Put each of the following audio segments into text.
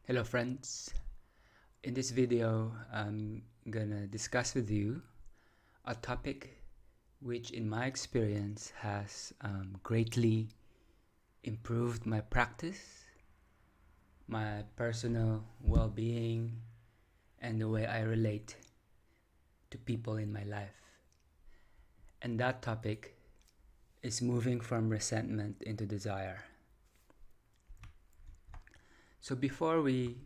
Hello friends, in this video I'm gonna discuss with you a topic which in my experience has greatly improved my practice, my personal well-being, and the way I relate to people in my life. And that topic is moving from resentment into desire. So before we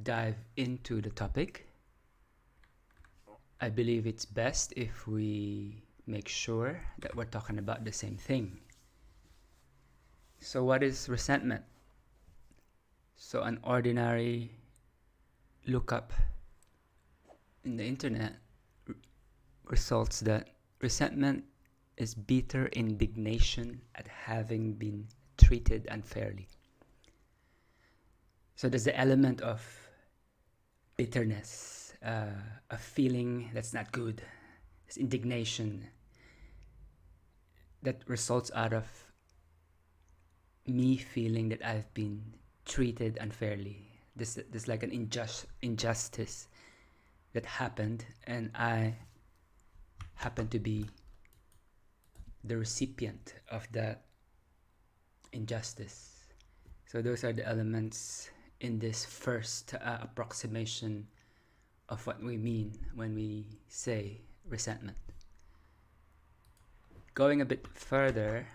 dive into the topic, I believe it's best if we make sure that we're talking about the same thing. So what is resentment? So an ordinary lookup in the internet results that resentment is bitter indignation at having been treated unfairly. So there's the element of bitterness, a feeling that's not good. This indignation that results out of me feeling that I've been treated unfairly. This like an injustice that happened, and I happen to be the recipient of that injustice. So those are the elements in this first approximation of what we mean when we say resentment. Going a bit further,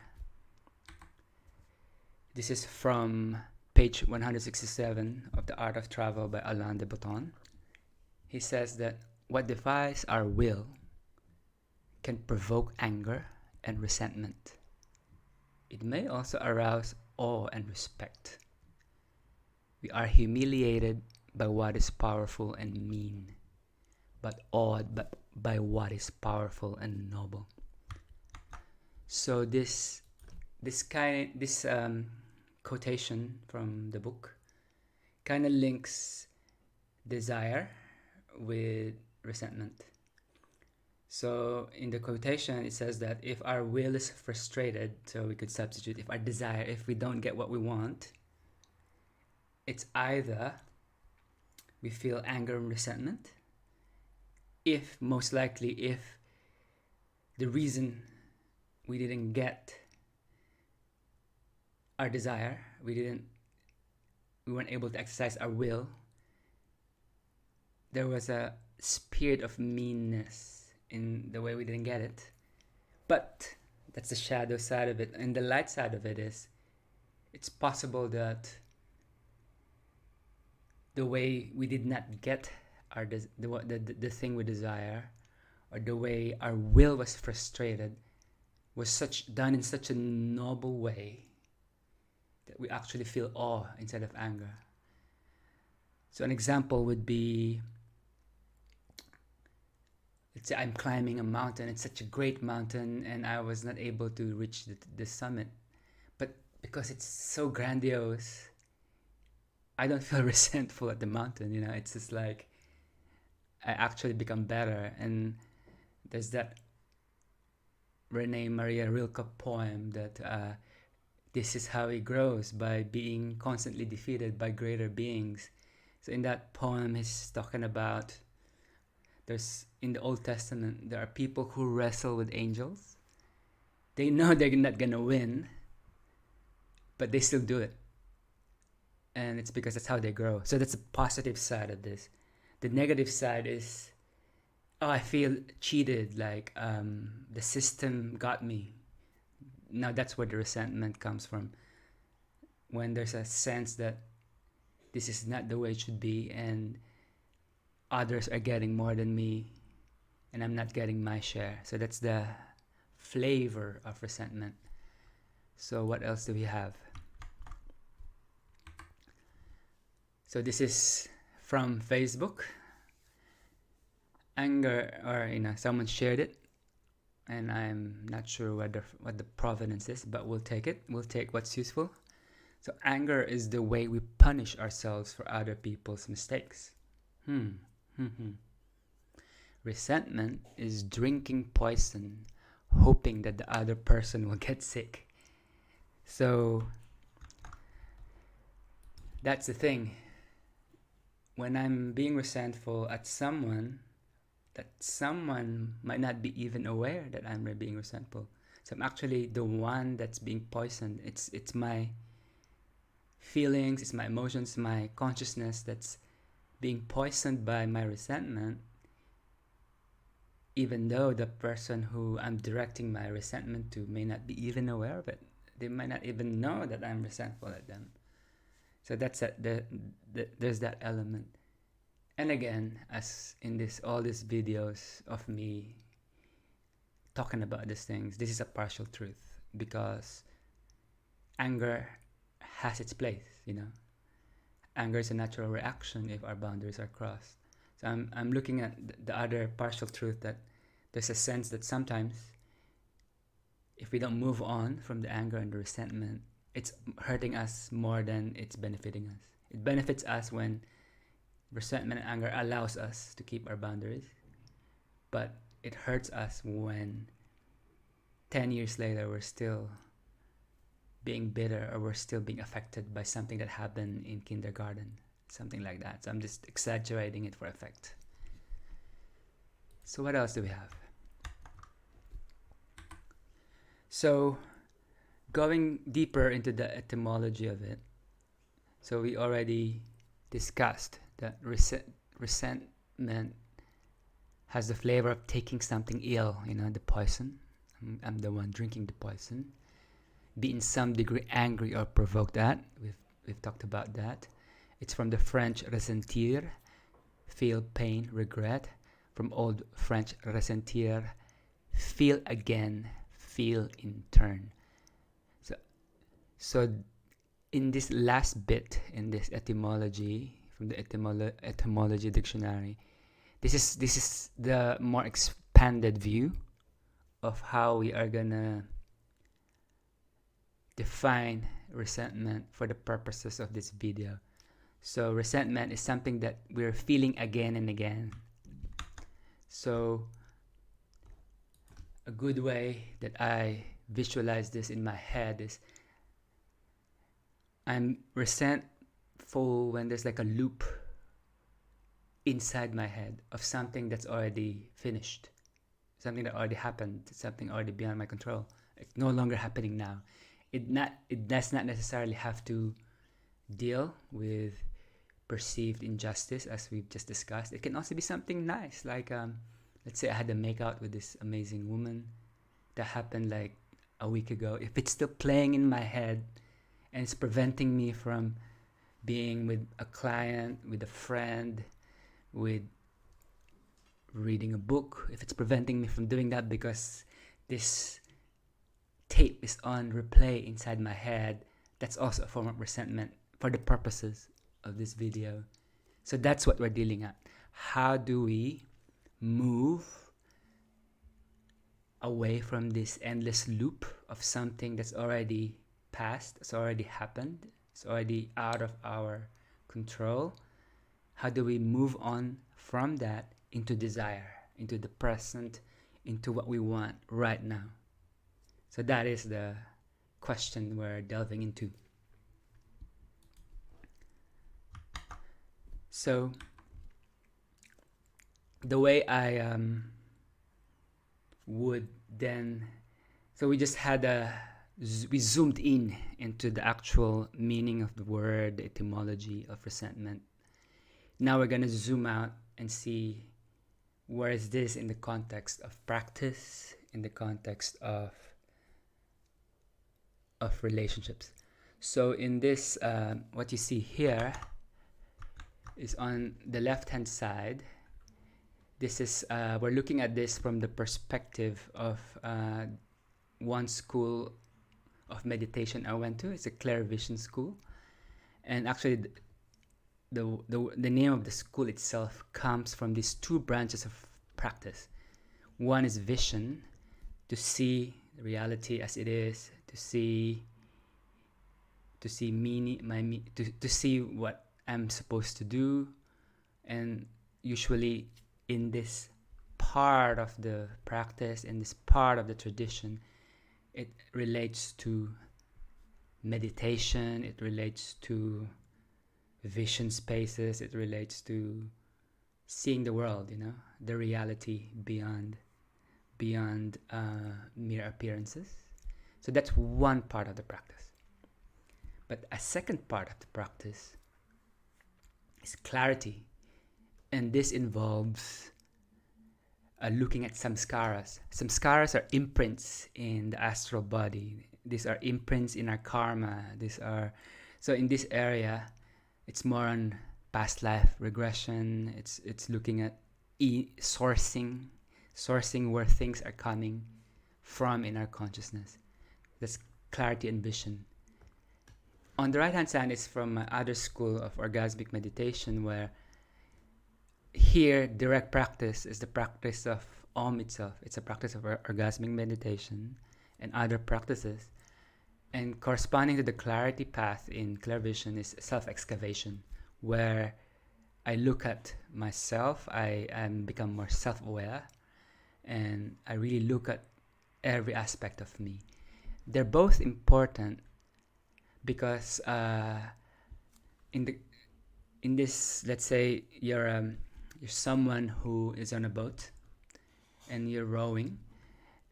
this is from page 167 of The Art of Travel by Alain de Botton. He says that what defies our will can provoke anger and resentment. It may also arouse awe and respect. We are humiliated by what is powerful and mean, but awed by what is powerful and noble. So this quotation from the book kind of links desire with resentment. So in the quotation, it says that if our will is frustrated, so we could substitute if our desire, if we don't get what we want, it's either we feel anger and resentment, most likely if the reason we didn't get our desire, we weren't able to exercise our will, there was a spirit of meanness in the way we didn't get it. But that's the shadow side of it. And the light side of it is, it's possible that the way we did not get the thing we desire, or the way our will was frustrated, was done in such a noble way that we actually feel awe instead of anger. So an example would be, let's say I'm climbing a mountain. It's such a great mountain, and I was not able to reach the summit. But because it's so grandiose, I don't feel resentful at the mountain. It's just like I actually become better. And there's that Rene Maria Rilke poem that this is how he grows, by being constantly defeated by greater beings. So in that poem, he's talking about, in the Old Testament, there are people who wrestle with angels. They know they're not gonna win, but they still do it. And it's because that's how they grow. So that's the positive side of this. The negative side is, I feel cheated, like the system got me. Now that's where the resentment comes from. When there's a sense that this is not the way it should be, and others are getting more than me, and I'm not getting my share. So that's the flavor of resentment. So what else do we have? So this is from Facebook. Anger, or someone shared it, and I'm not sure what the provenance is, but we'll take it. We'll take what's useful. So anger is the way we punish ourselves for other people's mistakes. Resentment is drinking poison, hoping that the other person will get sick. So that's the thing. when I'm being resentful at someone, that someone might not be even aware that I'm being resentful. So I'm actually the one that's being poisoned. It's my feelings, it's my emotions, my consciousness that's being poisoned by my resentment, even though the person who I'm directing my resentment to may not be even aware of it. They might not even know that I'm resentful at them. So that's there's that element. And again, as in all these videos of me talking about these things, this is a partial truth, because anger has its place, Anger is a natural reaction if our boundaries are crossed. So I'm looking at the other partial truth, that there's a sense that sometimes if we don't move on from the anger and the resentment, it's hurting us more than it's benefiting us. It benefits us when resentment and anger allows us to keep our boundaries, but it hurts us when 10 years later we're still being bitter, or we're still being affected by something that happened in kindergarten, something like that. So I'm just exaggerating it for effect. So what else do we have? So going deeper into the etymology of it, so we already discussed that resentment has the flavor of taking something ill, the poison. I'm the one drinking the poison. Be in some degree angry or provoked at. We've talked about that. It's from the French ressentir, feel pain, regret. From Old French ressentir, feel again, feel in turn. So in this last bit, in this etymology, from the etymology dictionary, this is the more expanded view of how we are gonna define resentment for the purposes of this video. So resentment is something that we're feeling again and again. So a good way that I visualize this in my head is, I'm resentful when there's like a loop inside my head of something that's already finished, something that already happened, something already beyond my control. It's no longer happening now. It does not necessarily have to deal with perceived injustice, as we've just discussed. It can also be something nice, like let's say I had a makeout with this amazing woman that happened like a week ago. If it's still playing in my head and it's preventing me from being with a client, with a friend, with reading a book, if it's preventing me from doing that because this tape is on replay inside my head, that's also a form of resentment for the purposes of this video. So that's what we're dealing at. How do we move away from this endless loop of something that's already past, it's already happened, it's already out of our control? How do we move on from that into desire, into the present, into what we want right now? So that is the question we're delving into. So the way I would then, so we just had we zoomed in into the actual meaning of the word, the etymology of resentment. Now we're gonna zoom out and see where is this in the context of practice, in the context of relationships. So in this, what you see here is on the left hand side. This is we're looking at this from the perspective of one school of meditation I went to. It's a Clear Vision school, and actually the name of the school itself comes from these two branches of practice. One is vision, to see reality as it is, to see meaning, to see what I'm supposed to do. And usually in this part of the practice, in this part of the tradition, it relates to meditation, it relates to vision spaces. It relates to seeing the world, the reality beyond mere appearances. So that's one part of the practice. But a second part of the practice is clarity. And this involves looking at samskaras. Samskaras are imprints in the astral body. These are imprints in our karma. So in this area, it's more on past life regression. It's looking at sourcing where things are coming from in our consciousness. That's clarity and vision. On the right hand side is from my other school of orgasmic meditation, where here direct practice is the practice of Om itself. It's a practice of orgasmic meditation and other practices. And corresponding to the clarity path in clear vision is self-excavation, where I look at myself, I become more self-aware, and I really look at every aspect of me. They're both important because in this, let's say you're someone who is on a boat and you're rowing,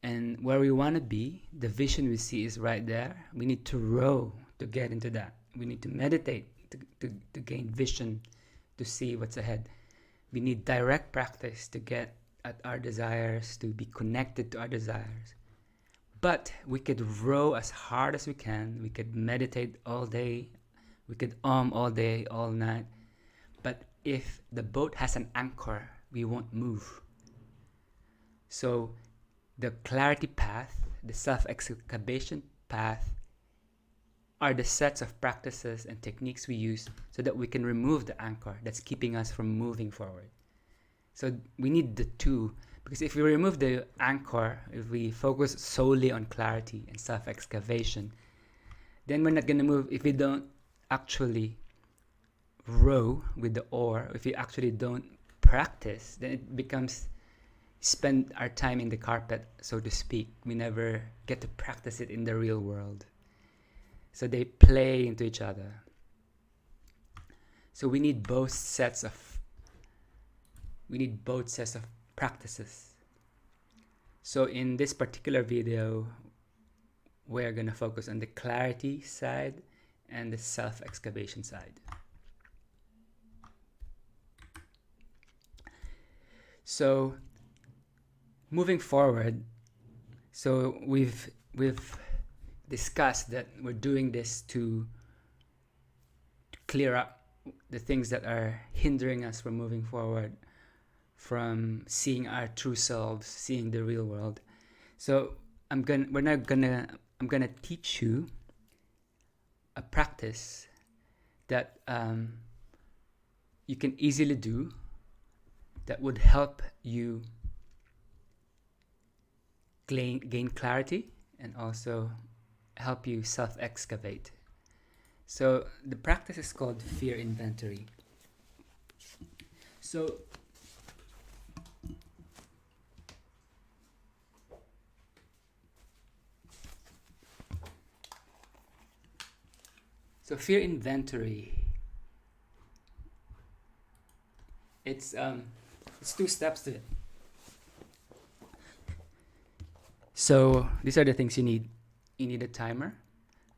and where we want to be, the vision we see is right there. We need to row to get into that. We need to meditate to gain vision, to see what's ahead. We need direct practice to get at our desires, to be connected to our desires. But we could row as hard as we can. We could meditate all day. We could all day, all night. But if the boat has an anchor, we won't move. So the clarity path, the self-excavation path, are the sets of practices and techniques we use so that we can remove the anchor that's keeping us from moving forward. So we need the two, because if we remove the anchor, if we focus solely on clarity and self-excavation, then we're not going to move. If we don't actually row with the oar, if we actually don't practice, then it becomes spend our time in the carpet, so to speak. We never get to practice it in the real world. So they play into each other. So we need both sets of practices. So in this particular video, we're going to focus on the clarity side and the self-excavation side. So moving forward, so we've discussed that we're doing this to clear up the things that are hindering us from moving forward, from seeing our true selves, seeing the real world. So I'm gonna teach you a practice that you can easily do, that would help you gain clarity and also help you self-excavate. So the practice is called fear inventory. So fear inventory, it's 2 steps to it. So these are the things you need. You need a timer.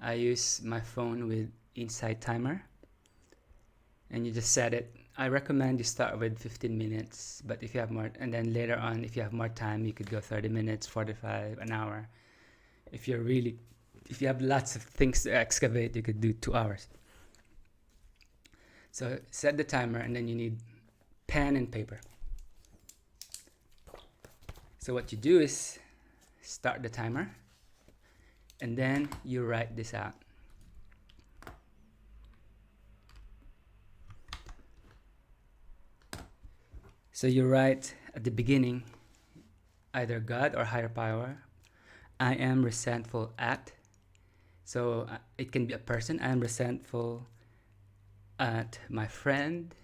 I use my phone with Insight Timer, and you just set it. I recommend you start with 15 minutes, but if you have more, and then later on, if you have more time, you could go 30 minutes, 45, an hour. If you have lots of things to excavate, you could do 2 hours. So set the timer, and then you need pen and paper. So what you do is start the timer, and then you write this out. So you write at the beginning, either God or higher power, I am resentful at. So it can be a person. I am resentful at my friend.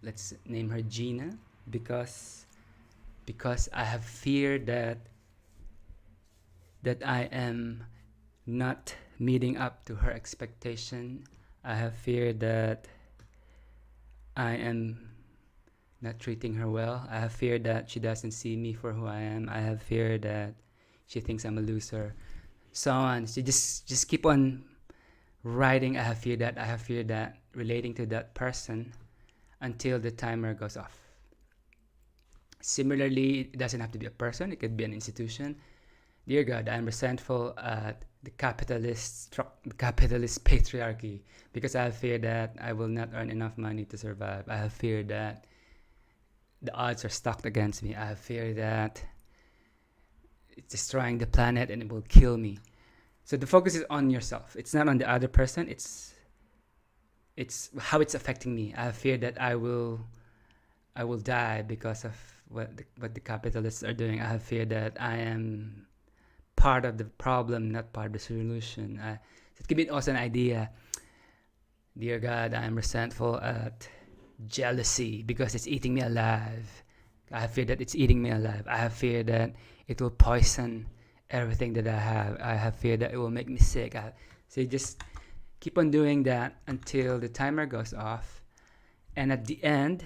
Let's name her Gina, because I have fear that I am not meeting up to her expectation. I have fear that I am not treating her well. I have fear that she doesn't see me for who I am. I have fear that she thinks I'm a loser. So on. So just keep on writing. I have fear that. I have fear that. Relating to that person until the timer goes off. Similarly, it doesn't have to be a person. It could be an institution. Dear God, I am resentful at the capitalist patriarchy because I have fear that I will not earn enough money to survive. I have fear that the odds are stacked against me. I have fear that it's destroying the planet and it will kill me. So the focus is on yourself. It's not on the other person. It's how it's affecting me. I have fear that I will die because of what the capitalists are doing. I have fear that I am part of the problem, not part of the solution. It could be also an idea. Dear God, I am resentful at jealousy because it's eating me alive. I have fear that it's eating me alive. I have fear that it will poison everything that I have. I have fear that it will make me sick. So you just keep on doing that until the timer goes off. And at the end,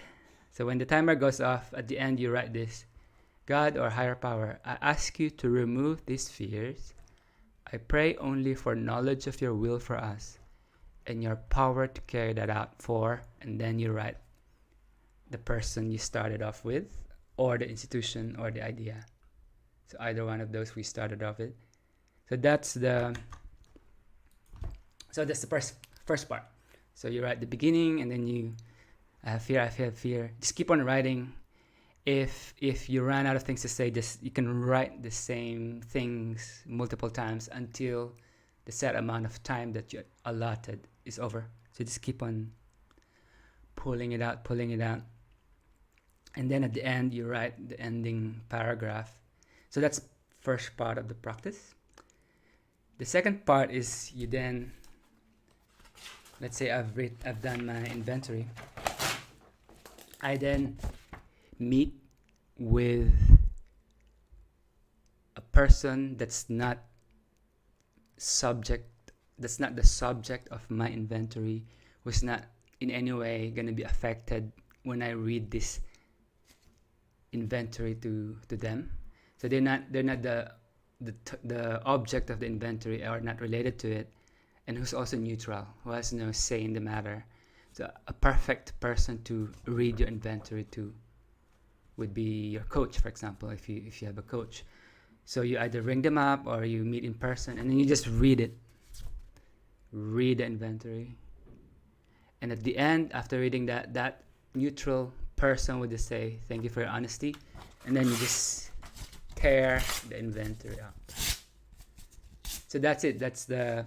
so when the timer goes off, at the end you write this: God or higher power, I ask you to remove these fears. I pray only for knowledge of your will for us and your power to carry that out for, and then you write the person you started off with, or the institution, or the idea. So either one of those we started off with. So that's the first part. So you write the beginning, and then you I have fear. Just keep on writing. If you run out of things to say, just you can write the same things multiple times until the set amount of time that you allotted is over. So just keep on pulling it out, and then at the end you write the ending paragraph. So that's first part of the practice. The second part is you then, let's say I've done my inventory. I then meet with a person that's not the subject of my inventory, who's not in any way going to be affected when I read this inventory to them. So they're not the object of the inventory, or not related to it, and who's also neutral, who has no say in the matter. So a perfect person to read your inventory to would be your coach, for example, if you have a coach. So you either ring them up or you meet in person, and then you just read the inventory. And at the end, after reading that neutral person would just say, thank you for your honesty, and then you just tear the inventory out. So that's it. That's the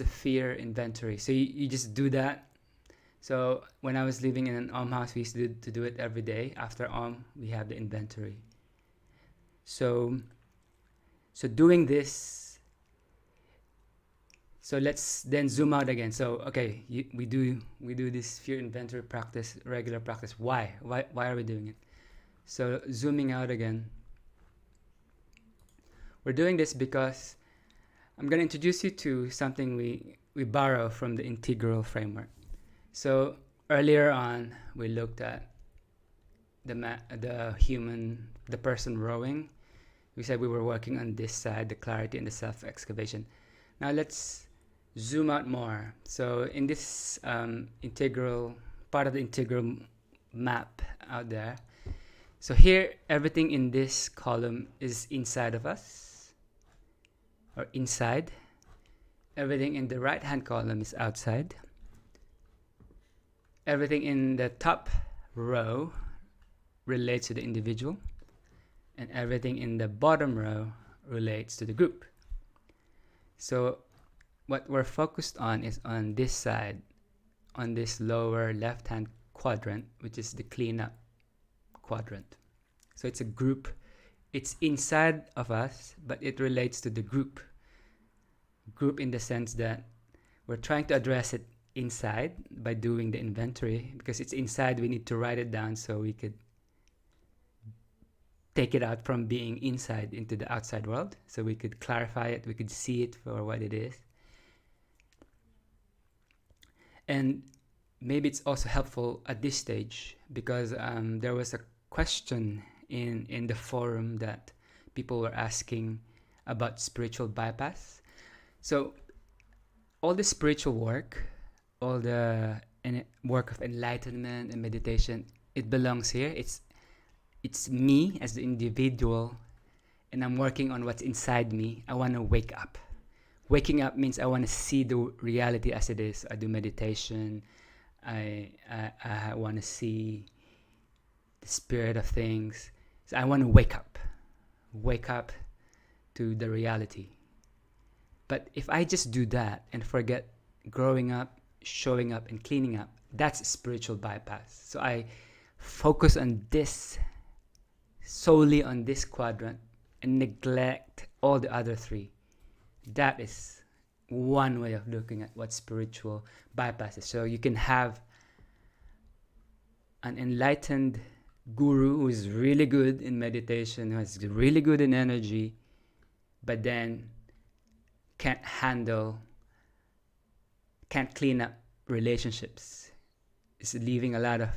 fear inventory. So you just do that. So when I was living in an house, we used to do it every day. After we have the inventory. So doing this. So let's then zoom out again. So okay, we do this fear inventory practice, regular practice. Why are we doing it? So zooming out again. We're doing this because I'm going to introduce you to something we borrow from the integral framework. So earlier on, we looked at the person rowing. We said we were working on this side, the clarity and the self-excavation. Now let's zoom out more. So in this integral part of the integral map out there, so here everything in this column is inside of us, or inside. Everything in the right hand column is outside. Everything in the top row relates to the individual, and everything in the bottom row relates to the group. So what we're focused on is on this side, on this lower left-hand quadrant, which is the cleanup quadrant. So it's a group. It's inside of us, but it relates to the group. Group in the sense that we're trying to address it inside by doing the inventory, because it's inside. We need to write it down so we could take it out from being inside into the outside world, so we could clarify it, we could see it for what it is. And maybe it's also helpful at this stage because there was a question in the forum that people were asking about spiritual bypass. So all the spiritual work, all the work of enlightenment and meditation, it belongs here. It's me as the individual, and I'm working on what's inside me. I want to wake up. Waking up means I want to see the reality as it is. I do meditation. I want to see the spirit of things. So I want to wake up to the reality. But if I just do that and forget growing up, showing up, and cleaning up, that's spiritual bypass. So I focus on this, solely on this quadrant, and neglect all the other three. That is one way of looking at what spiritual bypass is. So you can have an enlightened guru who is really good in meditation, who is really good in energy, but then can't clean up relationships. Is leaving a lot of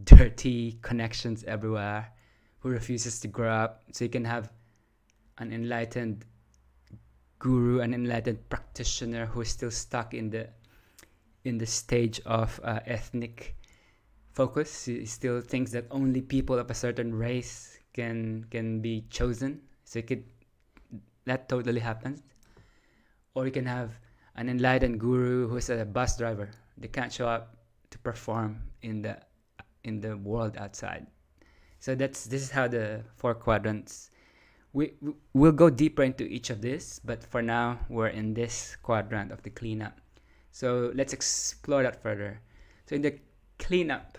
dirty connections everywhere, who refuses to grow up. So you can have an enlightened guru, an enlightened practitioner who is still stuck in the stage of ethnic focus. He still thinks that only people of a certain race can be chosen. So that totally happens. Or you can have an enlightened guru who is a bus driver. They can't show up to perform in the world outside. So this is how the 4 quadrants. We'll go deeper into each of this, but for now we're in this quadrant of the cleanup. So let's explore that further. So in the cleanup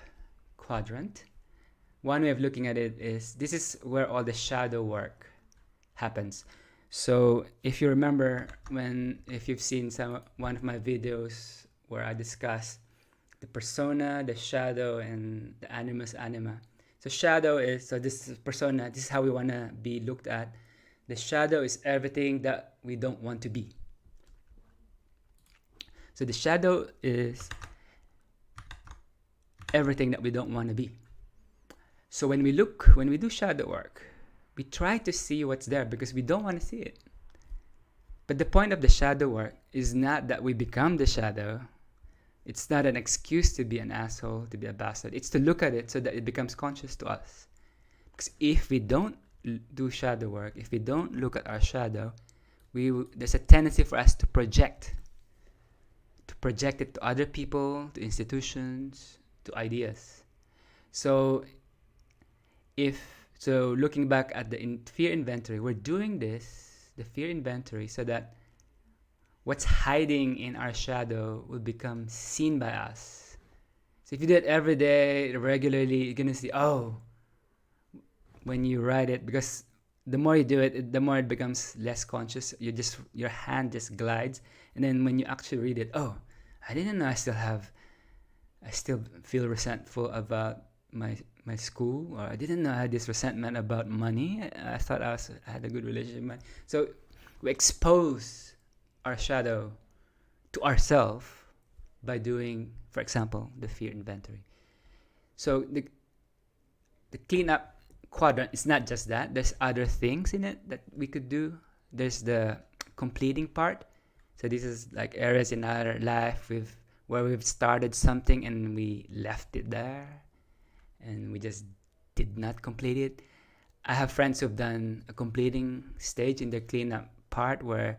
quadrant, one way of looking at it is this is where all the shadow work happens. So if you remember, if you've seen one of my videos where I discuss the persona, the shadow, and the animus anima. So shadow is, so this is persona, this is how we want to be looked at. The shadow is everything that we don't want to be. So the shadow is everything that we don't want to be. So when we do shadow work, we try to see what's there because we don't want to see it. But the point of the shadow work is not that we become the shadow. It's not an excuse to be an asshole, to be a bastard. It's to look at it so that it becomes conscious to us. Because if we don't do shadow work, if we don't look at our shadow, there's a tendency for us to project it to other people, to institutions, to ideas. So looking back at the fear inventory, we're doing the fear inventory, so that what's hiding in our shadow will become seen by us. So if you do it every day, regularly, you're gonna see, when you write it, because the more you do it, the more it becomes less conscious. Your hand just glides, and then when you actually read it, I didn't know I still feel resentful about my school, or I didn't know I had this resentment about money. I thought I had a good relationship with money. So we expose our shadow to ourselves by doing, for example, the fear inventory. So the cleanup quadrant is not just that. There's other things in it that we could do. There's the completing part. So this is like areas in our life where we've started something and we left it there and we just did not complete it. I have friends who've done a completing stage in their cleanup part where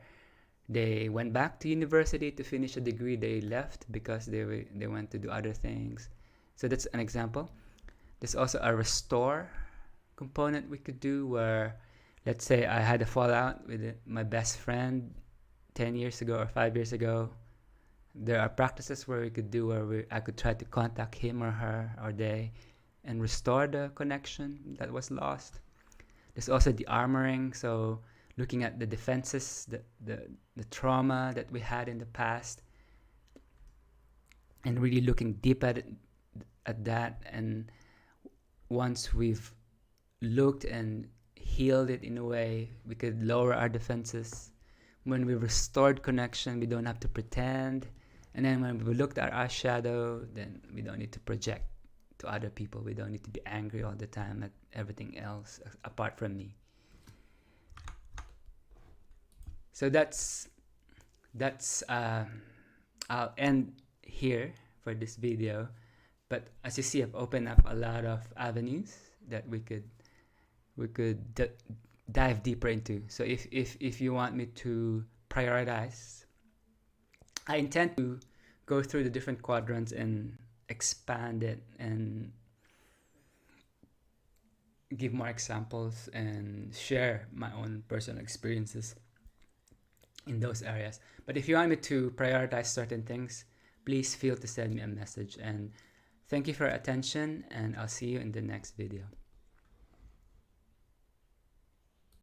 they went back to university to finish a degree they left because they went to do other things. So that's an example. There's also a restore component we could do where, let's say I had a fallout with my best friend 10 years ago or 5 years ago. There are practices where we could do where I could try to contact him or her or they and restore the connection that was lost. There's also the de-armouring, so looking at the defenses, the trauma that we had in the past, and really looking deep at that. And once we've looked and healed it in a way, we could lower our defenses. When we restored connection, we don't have to pretend. And then when we looked at our shadow, then we don't need to project to other people. We don't need to be angry all the time at everything else apart from me. So that's I'll end here for this video. But as you see, I've opened up a lot of avenues that we could dive deeper into. So if you want me to prioritize, I intend to go through the different quadrants and expand it and give more examples and share my own personal experiences in those areas. But if you want me to prioritize certain things, please feel to send me a message. And thank you for your attention, and I'll see you in the next video.